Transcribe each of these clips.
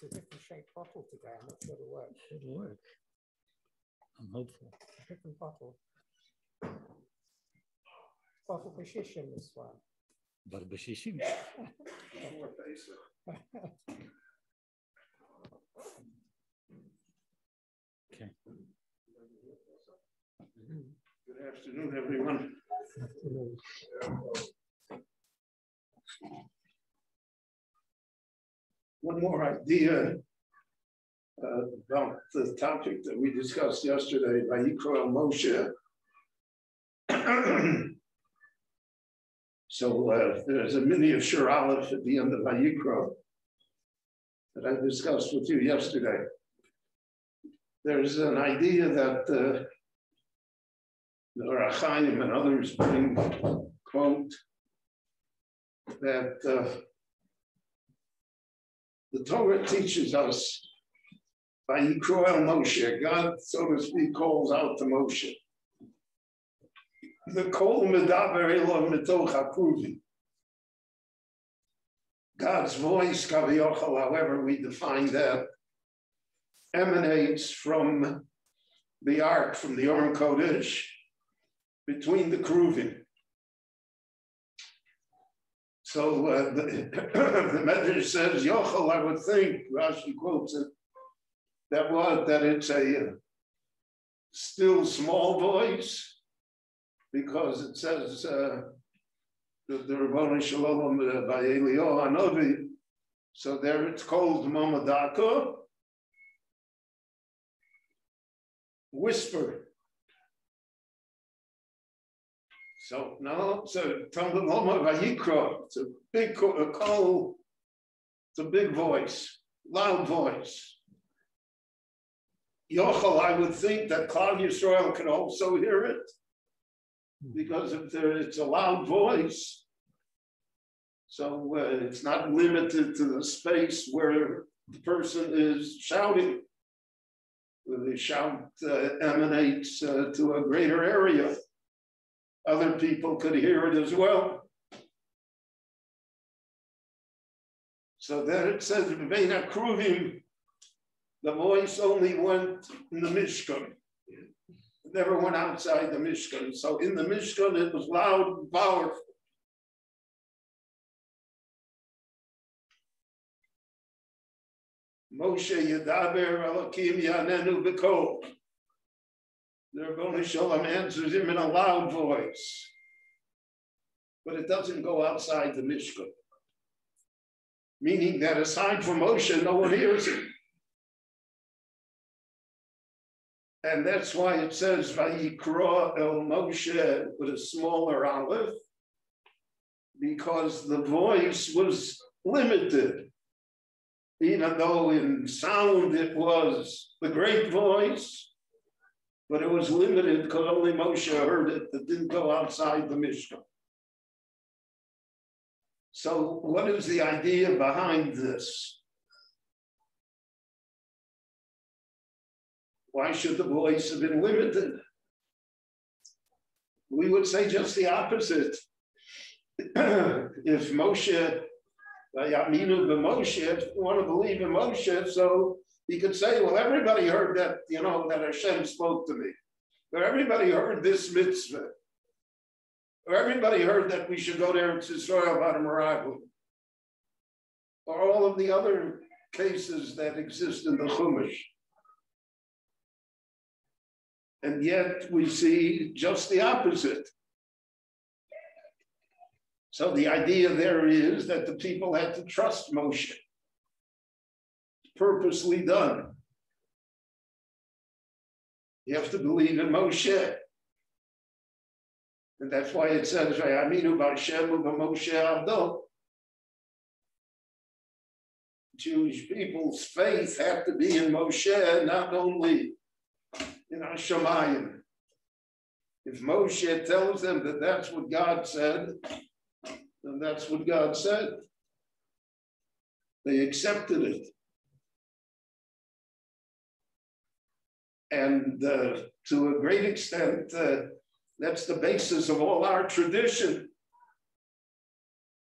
a different shaped bottle today. I'm not sure it'll work. It'll work. I'm hopeful. A different bottle. Bottle b'shishim, this one. But b'shishim. More basic. Okay. Good afternoon, everyone. One more idea about the topic that we discussed yesterday, Vayikra Moshe. So there's a mini of Shur Aleph at the end of Vayikra that I discussed with you yesterday. There's an idea that the Rachaim and others bring, quote, that the Torah teaches us by Yikro El Moshe, God, so to speak, calls out to Moshe. The Kol Medaber Elo Mitoch HaKruvi. God's voice, Kaviochel, however we define that, emanates from the ark, from the Aron Kodesh, between the Kruvim. So the Medrash says, Yochel, I would think, Rashi quotes it, that it's a still small voice, because it says the Rabboni Shalom by Eliyahu Hanavi. So there it's called Momadako, whisper. So no, so Talmud Loma Vayikra, it's a big call, it's a big voice, loud voice. Yochel, I would think that Klal Yisrael can also hear it, because if it's a loud voice, so it's not limited to the space where the person is shouting. The shout emanates to a greater area. Other people could hear it as well. So then it says, V'vein HaKruvim, the voice only went in the Mishkan. It never went outside the Mishkan. So in the Mishkan, it was loud and powerful. Moshe Yedaber Elokim Yanenu B'kol. The Rabboni Shalom answers him in a loud voice, but it doesn't go outside the Mishkan. Meaning that aside from Moshe, no one hears him. And that's why it says, Vayikra El Moshe with a smaller aleph, because the voice was limited. Even though in sound it was the great voice, but it was limited because only Moshe heard it. That didn't go outside the Mishkan. So what is the idea behind this? Why should the voice have been limited? We would say just the opposite. If Moshe, Yaminu b'Moshe, if you want to believe in Moshe, so he could say, well, everybody heard that, that Hashem spoke to me. Or everybody heard this mitzvah. Or everybody heard that we should go there to Israel about a Maariv. Or all of the other cases that exist in the Chumash. And yet we see just the opposite. So the idea there is that the people had to trust Moshe. Purposely done. You have to believe in Moshe. And that's why it says, Vayaminu b'Hashem u'b'Moshe avdo. Jewish people's faith had to be in Moshe, not only in Hashemayim. If Moshe tells them that that's what God said, then that's what God said. They accepted it. And to a great extent, that's the basis of all our tradition.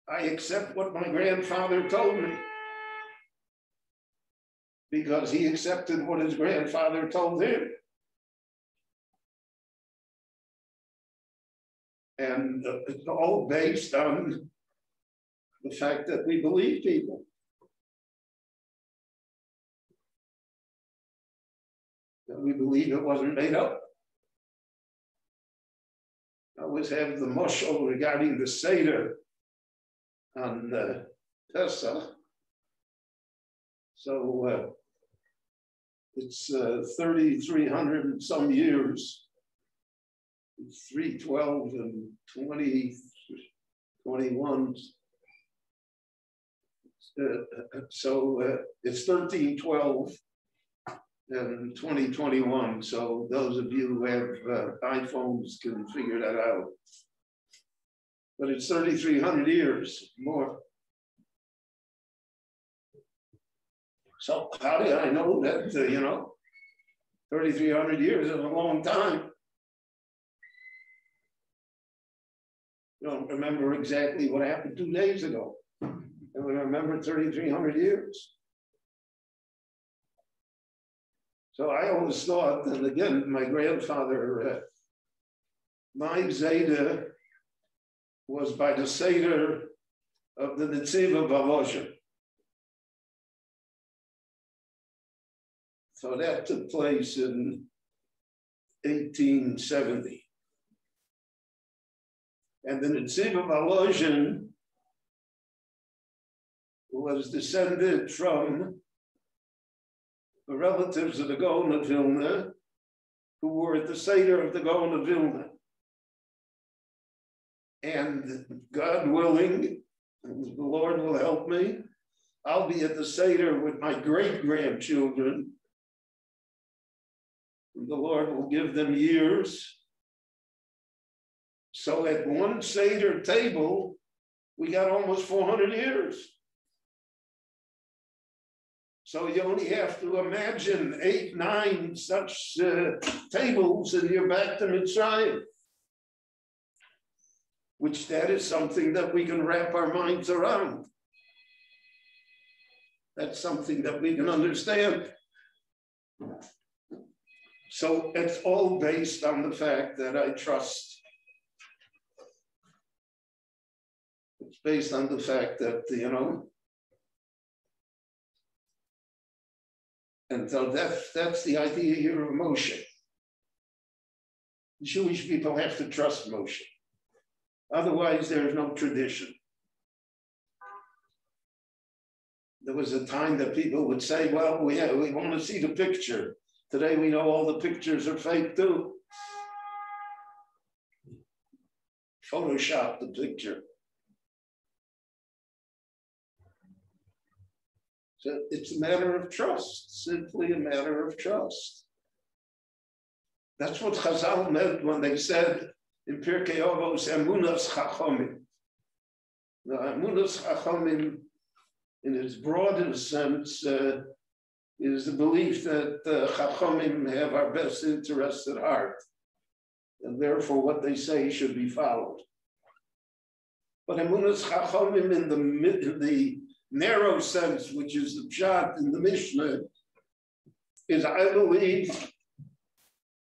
I accept what my grandfather told me. because he accepted what his grandfather told him. And it's all based on the fact that we believe people. That we believe it wasn't made up. I always have the mushal regarding the Seder on Pesach. So it's 3,300 and some years. 312 and 21. So it's 1312 and 2021. So those of you who have iPhones can figure that out. But it's 3,300 years more. So how did I know that, 3,300 years is a long time. Don't remember exactly what happened 2 days ago. And we remember 3,300 years. So I always thought, and again, my grandfather, my Zeta was by the Seder of the Netziva Volozhin. So that took place in 1870. And the Netziva Volozhin was descended from the relatives of the Gaon of Vilna, who were at the Seder of the Gaon of Vilna. And God willing, the Lord will help me, I'll be at the Seder with my great-grandchildren. The Lord will give them years. So at one Seder table, we got almost 400 years. So you only have to imagine 8, 9 such tables and you're back to Mitzrayim. Which that is something that we can wrap our minds around. That's something that we can understand. So it's all based on the fact that I trust. It's based on the fact that, and so that's the idea here of Moshe. Jewish people have to trust Moshe. Otherwise, there's no tradition. There was a time that people would say, well, we want to see the picture. Today, we know all the pictures are fake too. Photoshop the picture. So it's a matter of trust, simply a matter of trust. That's what Chazal meant when they said in Pirkei Avos, Emunas Chachomim. Now, Emunas Chachomim, in its broadest sense, is the belief that Chachomim have our best interests at heart, and therefore what they say should be followed. But Emunas Chachomim in the narrow sense, which is the pshat in the Mishnah, is I believe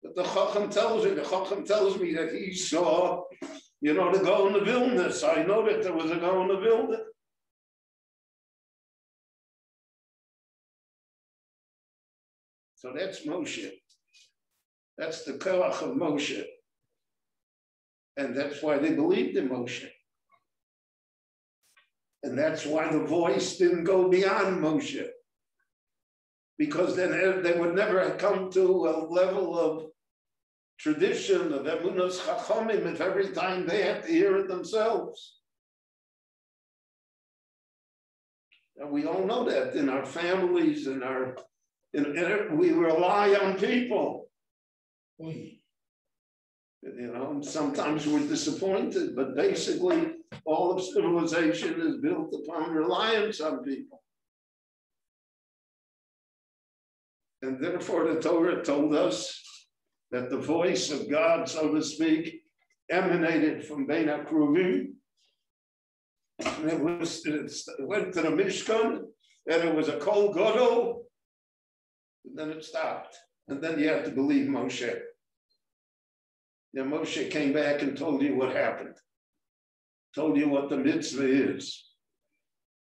that the Chacham tells me that he saw, the Gaon of Vilna. I know that there was a Gaon of Vilna. So that's Moshe. That's the koach of Moshe. And that's why they believed in Moshe. And that's why the voice didn't go beyond Moshe. Because then they would never have come to a level of tradition of Emunas Chachomim if every time they had to hear it themselves. And we all know that in our families, we rely on people. Sometimes we're disappointed, but basically all of civilization is built upon reliance on people. And therefore the Torah told us that the voice of God, so to speak, emanated from Bein HaKruvim. And it went to the Mishkan, and it was a kol gadol, Then it stopped. And then you have to believe Moshe. Yeah, Moshe came back and told you what happened. Told you what the mitzvah is.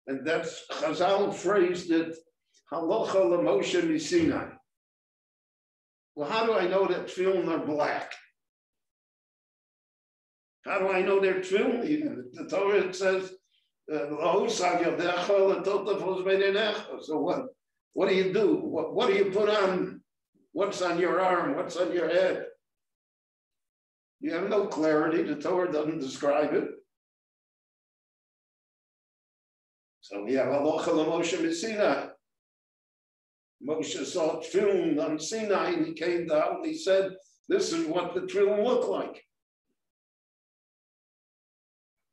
And that's, Chazal phrased it, Halacha LaMoshe Misinai. Well, how do I know that tefillin are black? How do I know they're tefillin? The Torah it says, so what do you do? What do you put on? What's on your arm? What's on your head? You have no clarity. The Torah doesn't describe it. So we have Halacha LaMoshe Misinai. Moshe saw tefillin on Sinai and he came down and he said, this is what the tefillin look like.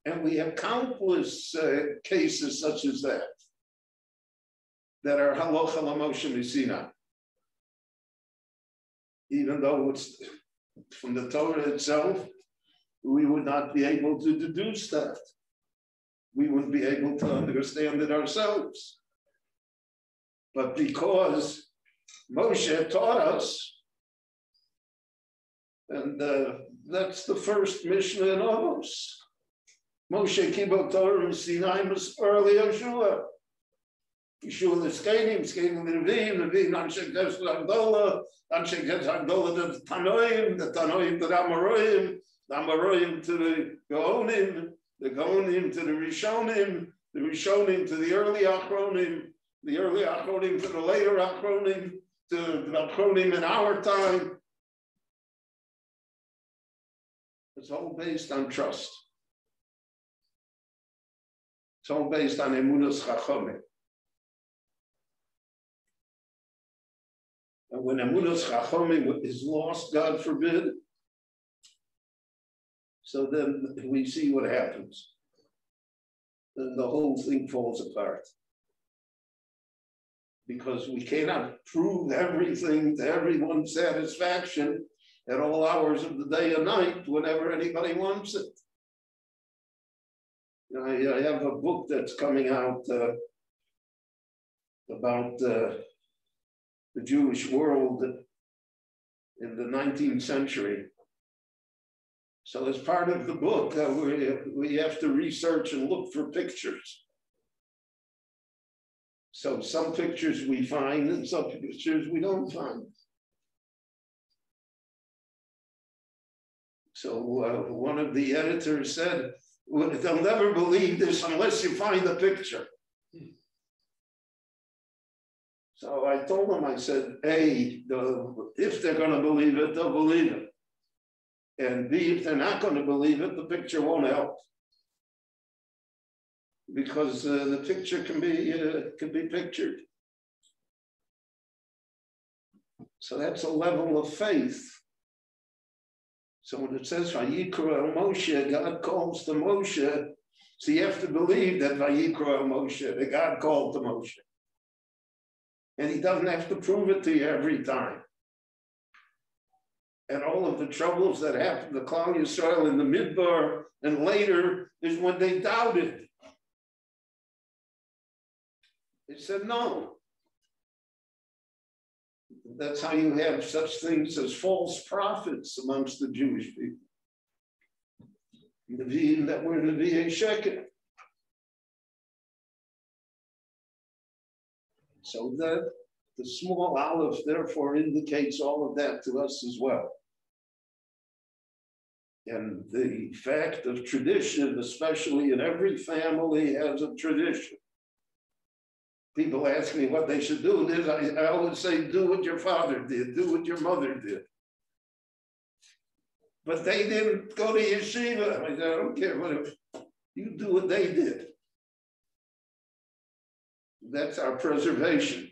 And we have countless cases such as that are Halacha LaMoshe Misinai. Even though it's from the Torah itself, we would not be able to deduce that. We wouldn't be able to understand it ourselves. But because Moshe taught us, and that's the first Mishnah in Avos. Moshe Kibot Torah Sinai Early Yeshua. Yeshua L'Skenim, Skenim L'Revim, L'Revim Anshe Ges L'Agdola, Anshe Ges L'Agdola the Tanoim to the Amoraim to the Gaonim to the Rishonim to the early Achronim to the later Achronim, to the Achronim in our time. It's all based on trust. It's all based on Emunas Chachamim. And when Emunas Chachamim is lost, God forbid, so then we see what happens. Then the whole thing falls apart. Because we cannot prove everything to everyone's satisfaction at all hours of the day and night, whenever anybody wants it. I have a book that's coming out about the Jewish world in the 19th century. So as part of the book, we have to research and look for pictures. So some pictures we find and some pictures we don't find. So one of the editors said, well, they'll never believe this unless you find the picture. So I told them, I said, A, if they're going to believe it, they'll believe it. And B, if they're not going to believe it, the picture won't help. Because the picture can be pictured. So that's a level of faith. So when it says Vayikra Moshe, God calls to Moshe, so you have to believe that Vayikra Moshe, that God called to Moshe. And he doesn't have to prove it to you every time. And all of the troubles that happened to Klal Yisrael in the Midbar and later is when they doubted. They said no. That's how you have such things as false prophets amongst the Jewish people. Nevi'im that were Nevi'ei Sheker. So that the small aleph therefore indicates all of that to us as well. And the fact of tradition, especially in every family, has a tradition. People ask me what they should do. I always say, do what your father did, do what your mother did. But they didn't go to yeshiva. I said, I don't care what if you do what they did. That's our preservation.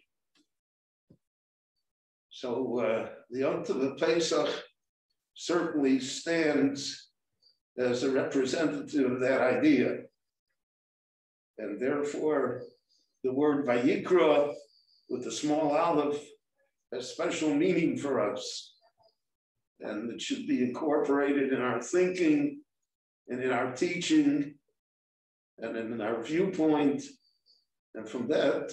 So the Yom Tov Pesach certainly stands as a representative of that idea. And therefore, the word Vayikra with the small aleph has special meaning for us. And it should be incorporated in our thinking and in our teaching and in our viewpoint. And from that,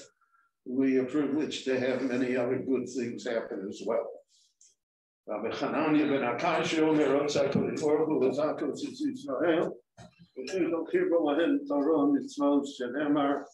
we are privileged to have many other good things happen as well. Rabbi Hanania ben Akash Omer Rotzai Kodesh Baruch Hu L'Zakos Tzitz Yisrael V'Chizol Chibur Lahem Torah Mitzvot Shenemar